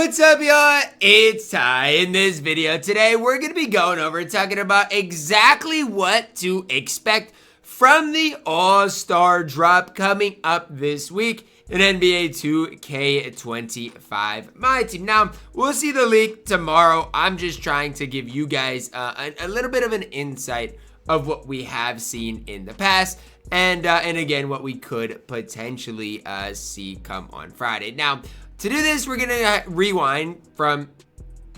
What's up, y'all? It's Ty. In this video today, we're going to be going over and talking about exactly what to expect from the All-Star drop coming up this week in NBA 2K25 MyTEAM. Now, we'll see the leak tomorrow. I'm just trying to give you guys a little bit of an insight of what we have seen in the past. And again, what we could potentially see come on Friday. Now, to do this, we're going to rewind from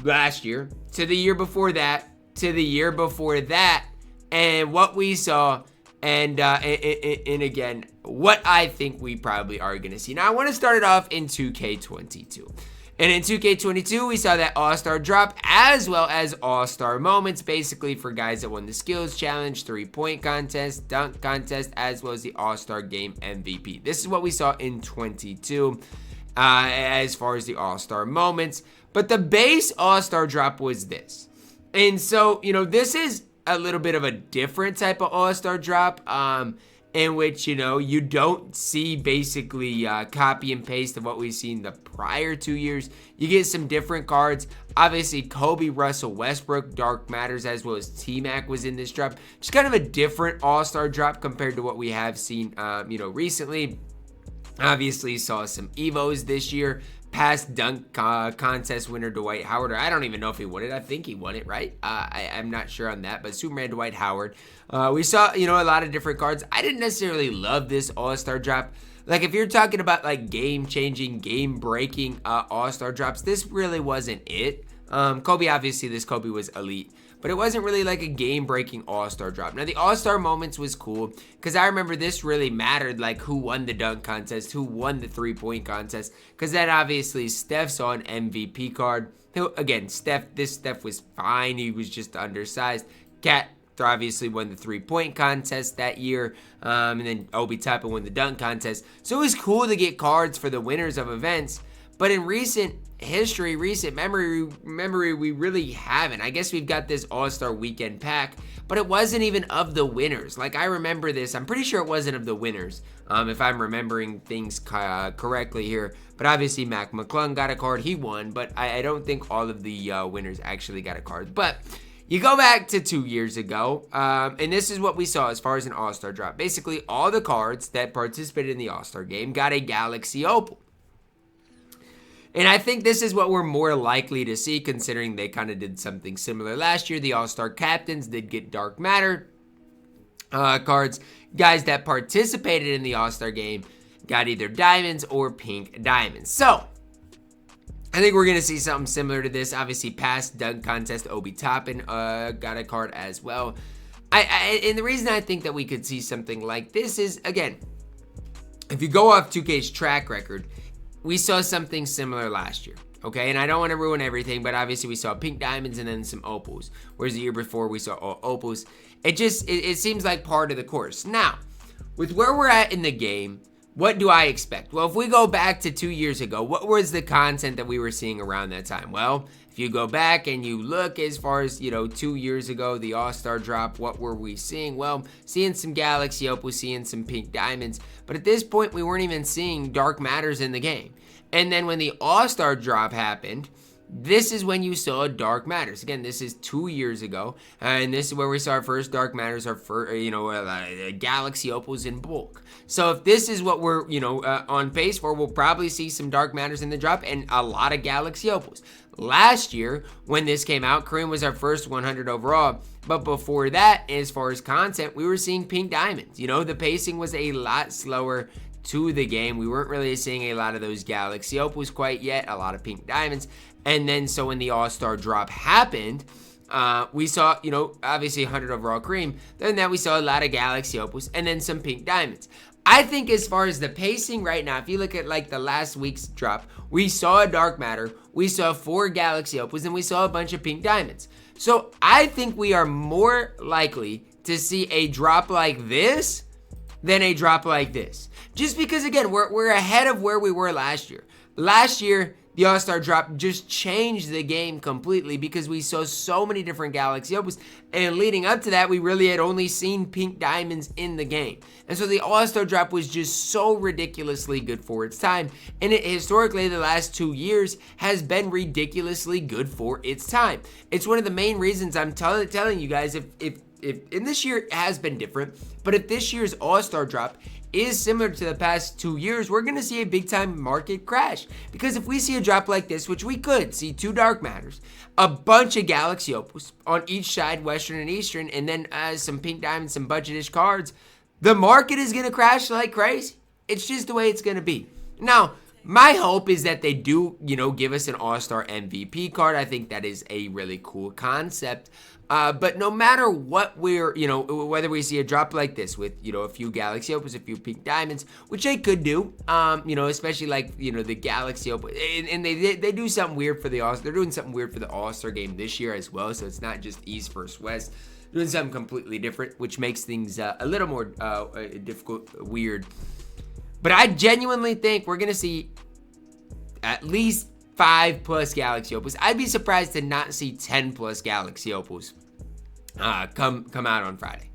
last year to the year before that to the year before that and what we saw and again, what I think we probably are going to see. Now, I want to start it off in 2K22. And in 2K22, we saw that All-Star drop as well as All-Star moments, basically for guys that won the skills challenge, 3-point contest, dunk contest, as well as the All-Star game MVP. This is what we saw in 22. As far as the All-Star moments, but the base All-Star drop was this. And so, this is a little bit of a different type of All-Star drop, in which, you don't see basically copy and paste of what we've seen the prior 2 years. You get some different cards. Obviously, Kobe, Russell Westbrook, Dark Matters, as well as T-Mac was in this drop. Just kind of a different All-Star drop compared to what we have seen, recently. Obviously saw some Evos this year. Past dunk contest winner Dwight Howard. Or I don't even know if he won it. I think he won it, right? I'm not sure on that, but Superman Dwight Howard. We saw, a lot of different cards. I didn't necessarily love this All-Star drop. Like, if you're talking about, like, game-changing, game-breaking All-Star drops, this really wasn't it. Kobe, obviously, this Kobe was elite. But it wasn't really like a game-breaking All-Star drop. Now, the All-Star moments was cool because I remember this really mattered, like who won the dunk contest, who won the 3-point contest. Because then, obviously, Steph saw an MVP card. Again, Steph was fine. He was just undersized. Cat obviously won the 3-point contest that year. And then Obi Toppin won the dunk contest. So it was cool to get cards for the winners of events. But in recent history, recent memory, we really haven't. I guess we've got this All-Star weekend pack, but it wasn't even of the winners. Like, I remember this. I'm pretty sure it wasn't of the winners, if I'm remembering things correctly here. But obviously, Mac McClung got a card. He won, but I don't think all of the winners actually got a card. But you go back to 2 years ago, and this is what we saw as far as an All-Star drop. Basically, all the cards that participated in the All-Star game got a Galaxy Opal. And I think this is what we're more likely to see, considering they kind of did something similar last year. The All-Star captains did get Dark Matter cards. Guys that participated in the All-Star game got either diamonds or pink diamonds. So, I think we're going to see something similar to this. Obviously, past dunk contest, Obi Toppin got a card as well. And the reason I think that we could see something like this is, again, if you go off 2K's track record, we saw something similar last year, okay? And I don't want to ruin everything, but obviously we saw pink diamonds and then some opals. Whereas the year before we saw opals. It seems like part of the course. Now, with where we're at in the game, what do I expect? Well, if we go back to 2 years ago, what was the content that we were seeing around that time? Well, if you go back and you look as far as, 2 years ago, the All-Star drop, what were we seeing? Well, seeing some Galaxy Opals, seeing some pink diamonds. But at this point, we weren't even seeing Dark Matters in the game. And then when the All-Star drop happened, this is when you saw Dark Matters. Again, this is 2 years ago. And this is where we saw our first Dark Matters, our first, Galaxy Opals in bulk. So if this is what we're, on pace for, we'll probably see some Dark Matters in the drop and a lot of Galaxy Opals. Last year, when this came out, Kareem was our first 100 overall. But before that, as far as content, we were seeing pink diamonds. The pacing was a lot slower to the game. We weren't really seeing a lot of those Galaxy Opals quite yet, a lot of pink diamonds. And then, so when the All-Star drop happened, we saw, obviously 100 overall Kareem. Then that we saw a lot of Galaxy Opals and then some pink diamonds. I think as far as the pacing right now, if you look at like the last week's drop, we saw a Dark Matter, we saw 4 Galaxy Opals, and we saw a bunch of pink diamonds. So I think we are more likely to see a drop like this than a drop like this. Just because, again, we're ahead of where we were last year. Last year, the All-Star Drop just changed the game completely because we saw so many different Galaxy Opals, and leading up to that, we really had only seen pink diamonds in the game. And so the All-Star Drop was just so ridiculously good for its time, and it historically the last 2 years has been ridiculously good for its time. It's one of the main reasons I'm telling you guys, if and this year has been different, but if this year's All-Star Drop is similar to the past 2 years, we're going to see a big time market crash. Because if we see a drop like this, which we could see 2 Dark Matters, a bunch of Galaxy Opals on each side, Western and Eastern, and then some pink diamonds, some budgetish cards, the market is going to crash like crazy. It's just the way it's going to be. Now, my hope is that they do, give us an All-Star MVP card. I think that is a really cool concept. But no matter what whether we see a drop like this with, a few Galaxy Opals, a few pink diamonds, which they could do, especially like, the Galaxy Opal, and they do something weird for the All-Star. They're doing something weird for the All-Star game this year as well, so it's not just East versus West. Doing something completely different, which makes things a little more difficult, weird. But I genuinely think we're going to see at least 5+ Galaxy Opals. I'd be surprised to not see 10+ Galaxy Opals come out on Friday.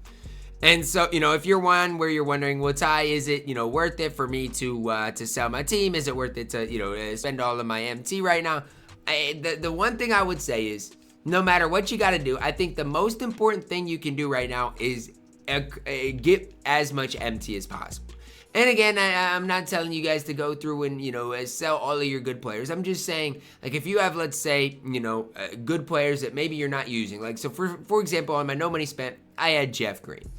And so, if you're one where you're wondering, well, Ty, is it, worth it for me to sell my team? Is it worth it to, spend all of my MT right now? The one thing I would say is, no matter what you got to do, I think the most important thing you can do right now is get as much MT as possible. And again, I'm not telling you guys to go through and, sell all of your good players. I'm just saying, like, if you have, let's say, good players that maybe you're not using. Like, so for example, on my no money spent, I had Jeff Green.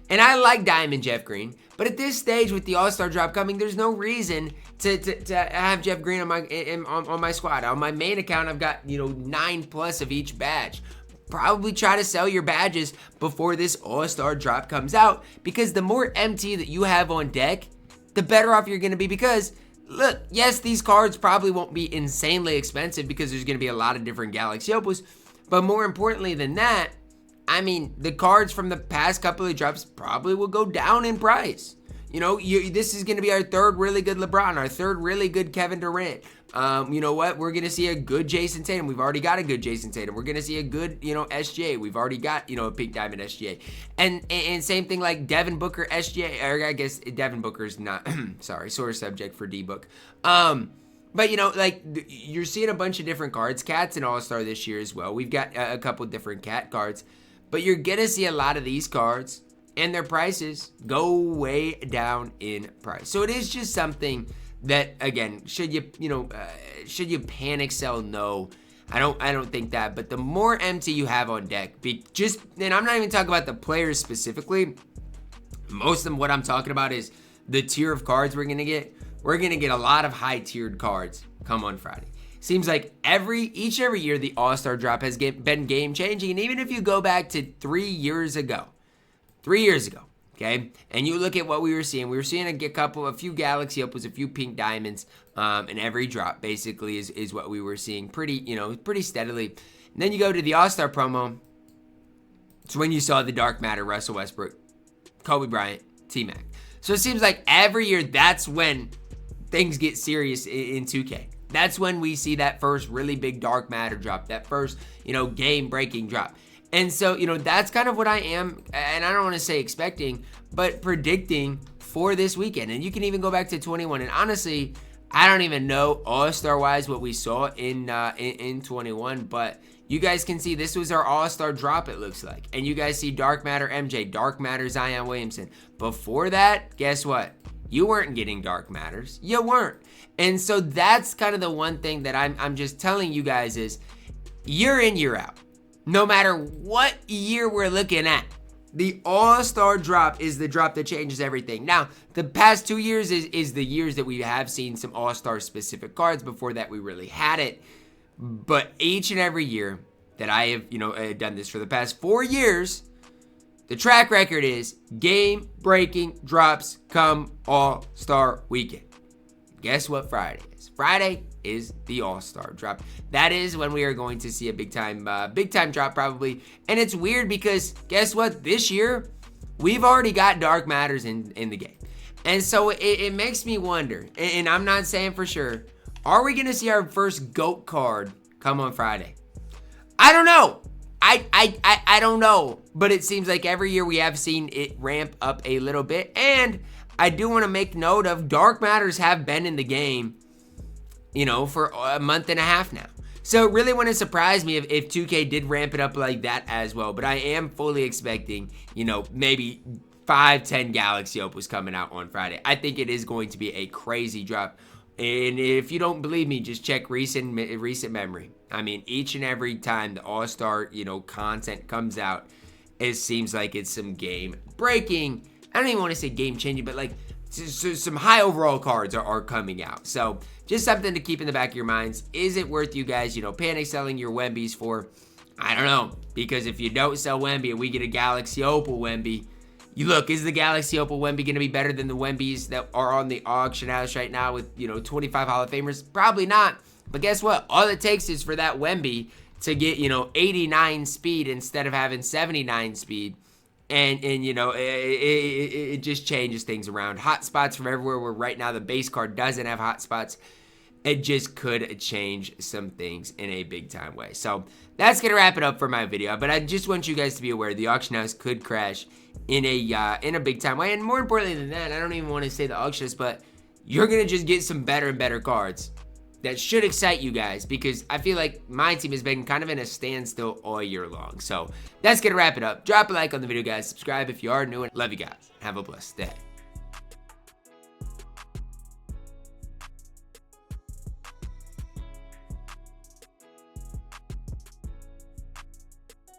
And I like Diamond Jeff Green. But at this stage with the All-Star Drop coming, there's no reason to have Jeff Green on my squad. On my main account, I've got, 9+ of each badge. Probably try to sell your badges before this All-Star Drop comes out, because the more MT that you have on deck, the better off you're going to be. Because, look, yes, these cards probably won't be insanely expensive because there's going to be a lot of different Galaxy Opals, but more importantly than that, I mean, the cards from the past couple of drops probably will go down in price. This is going to be our third really good LeBron, our third really good Kevin Durant. You know what? We're going to see a good Jason Tatum. We've already got a good Jason Tatum. We're going to see a good, SGA. We've already got, a pink diamond SGA. And same thing like Devin Booker SGA. Or I guess Devin Booker's not, sorry, sore subject for D-Book. But, you're seeing a bunch of different cards. Cat's an all-star this year as well. We've got a couple different Cat cards. But you're going to see a lot of these cards and their prices go way down in price. So it is just something that, again, should you panic sell? No, I don't think that. But the more MT you have on deck, and I'm not even talking about the players specifically. Most of what I'm talking about is the tier of cards we're gonna get. We're gonna get a lot of high tiered cards come on Friday. Seems like every year the All-Star Drop has been game changing, and even if you go back to 3 years ago. Okay, and you look at what we were seeing a few Galaxy Opals, a few pink diamonds, and every drop basically is what we were seeing pretty steadily. And then you go to the All-Star promo. It's when you saw the Dark Matter, Russell Westbrook, Kobe Bryant, T-Mac. So it seems like every year that's when things get serious in 2K. That's when we see that first really big Dark Matter drop, that first, game-breaking drop. And so, that's kind of what I am, and I don't want to say expecting, but predicting for this weekend. And you can even go back to 21. And honestly, I don't even know All-Star-wise what we saw in 21, but you guys can see this was our All-Star Drop, it looks like. And you guys see Dark Matter MJ, Dark Matter Zion Williamson. Before that, guess what? You weren't getting Dark Matters. You weren't. And so that's kind of the one thing that I'm just telling you guys is year in, year out. No matter what year we're looking at, the All-Star Drop is the drop that changes everything. Now, the past 2 years is the years that we have seen some All-Star specific cards. Before that, we really had it. But each and every year that I have, done this for the past 4 years, the track record is game-breaking drops come All-Star Weekend. Guess what Friday is? Friday is the All-Star Drop. That is when we are going to see a big time drop probably. And it's weird because guess what? This year, we've already got Dark Matters in the game. And so it makes me wonder, and I'm not saying for sure, Are we gonna see our first GOAT card come on Friday? I don't know. I don't know. But it seems like every year we have seen it ramp up a little bit. And I do want to make note of Dark Matters have been in the game, you know, for a month and a half now. So it really wouldn't surprise me if 2K did ramp it up like that as well. But I am fully expecting, you know, maybe 5-10 Galaxy Opals coming out on Friday. I think it is going to be a crazy drop. And if you don't believe me, just check recent memory. I mean, each and every time the All-Star, you know, content comes out, it seems like it's some game breaking. I don't even want to say game changing, but like some high overall cards are coming out. So just something to keep in the back of your minds. Is it worth you guys, you know, panic selling your Wembies for? I don't know. Because if you don't sell Wemby and we get a Galaxy Opal Wemby, you look, is the Galaxy Opal Wemby going to be better than the Wembies that are on the auction house right now with, you know, 25 Hall of Famers? Probably not. But guess what? All it takes is for that Wemby to get, you know, 89 speed instead of having 79 speed. And you know, it just changes things around. Hotspots from everywhere, where right now the base card doesn't have hotspots. It just could change some things in a big time way. So that's going to wrap it up for my video. But I just want you guys to be aware the auction house could crash in a big time way. And more importantly than that, I don't even want to say the auction house, but you're going to just get some better and better cards that should excite you guys, because I feel like my team has been kind of in a standstill all year long. So that's going to wrap it up. Drop a like on the video, guys. Subscribe if you are new, and love you guys. Have a blessed day.